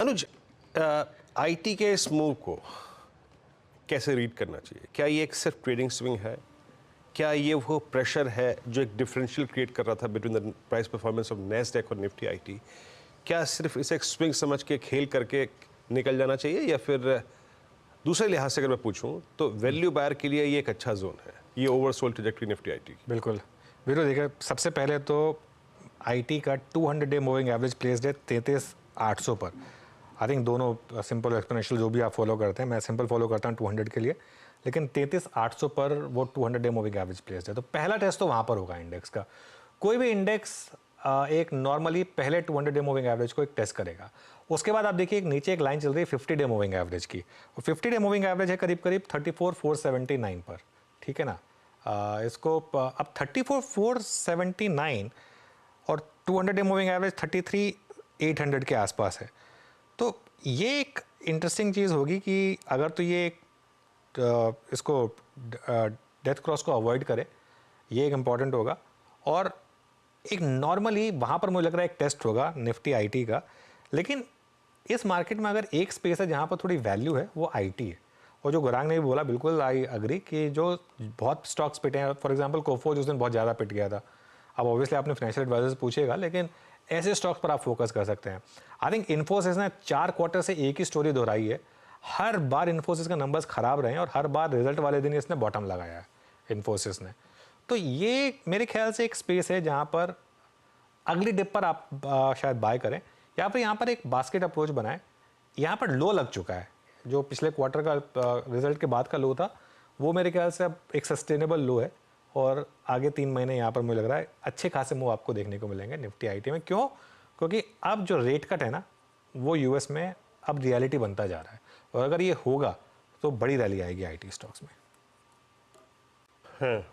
अनुज, IT के इस move को कैसे रीड करना चाहिए? क्या ये एक सिर्फ ट्रेडिंग स्विंग है? क्या ये वो प्रेशर है जो एक डिफरेंशियल क्रिएट कर रहा था between the price performance of Nasdaq और निफ्टी आईटी? क्या सिर्फ इसे एक स्विंग समझ के खेल करके निकल जाना चाहिए, या फिर दूसरे लिहाज से अगर मैं पूछूं तो वैल्यू बायर के लिए ये एक अच्छा जोन है, ये ओवरसोल्ड ट्रैजेक्टरी निफ्टी आईटी? बिल्कुल वीरो, देखिए सबसे पहले तो आईटी का 200 डे मूविंग एवरेज प्लेस्ड है 33,800 पर। आई थिंक दोनों सिंपल एक्सपोनेंशियल जो भी आप फॉलो करते हैं, मैं सिंपल फॉलो करता हूँ 200 के लिए, लेकिन 33,800 पर वो 200 डे मूविंग एवरेज प्लेस्ड है। तो पहला टेस्ट तो वहाँ पर होगा इंडेक्स का। कोई भी इंडेक्स एक नॉर्मली पहले 200 डे मूविंग एवरेज को एक टेस्ट करेगा। उसके बाद आप देखिए एक नीचे एक लाइन चल रही है 50 डे मूविंग एवरेज की, और 50 डे मूविंग एवरेज है करीब करीब 34,479 पर, ठीक है ना। इसको अब 34,479 और 200 डे मूविंग एवरेज 33,800 के आसपास है। तो ये एक इंटरेस्टिंग चीज़ होगी कि अगर तो ये इसको डेथ क्रॉस को अवॉइड करे, ये एक इम्पॉर्टेंट होगा। और एक नॉर्मली वहाँ पर मुझे लग रहा है एक टेस्ट होगा निफ्टी आईटी का। लेकिन इस मार्केट में अगर एक स्पेस है जहाँ पर थोड़ी वैल्यू है, वो आईटी है। और जो गुरांग ने भी बोला, बिल्कुल आई अग्री कि जो बहुत स्टॉक्स पिटे हैं, फॉर एग्जांपल कोफोर्ज उस दिन बहुत ज़्यादा पिट गया था। अब ऑब्वियसली आपने फाइनेंशियल एडवाइजर से पूछेगा, लेकिन ऐसे स्टॉक्स पर आप फोकस कर सकते हैं। आई थिंक इन्फोसिस ने 4 क्वार्टर से एक ही स्टोरी दोहराई है। हर बार इन्फोसिस के नंबर्स खराब रहे हैं और हर बार रिजल्ट वाले दिन इसने बॉटम लगाया है इन्फोसिस ने। तो ये मेरे ख्याल से एक स्पेस है जहाँ पर अगली डिप पर आप शायद बाय करें, या फिर यहाँ पर एक बास्केट अप्रोच बनाएं। यहाँ पर लो लग चुका है, जो पिछले क्वार्टर का रिजल्ट के बाद का लो था, वो मेरे ख्याल से अब एक सस्टेनेबल लो है। और आगे 3 महीने यहाँ पर मुझे लग रहा है अच्छे खासे मूव आपको देखने को मिलेंगे निफ्टी आईटी में। क्यों? क्योंकि अब जो रेट कट है ना, वो यूएस में अब रियलिटी बनता जा रहा है, और अगर ये होगा तो बड़ी रैली आएगी आईटी स्टॉक्स में। हाँ,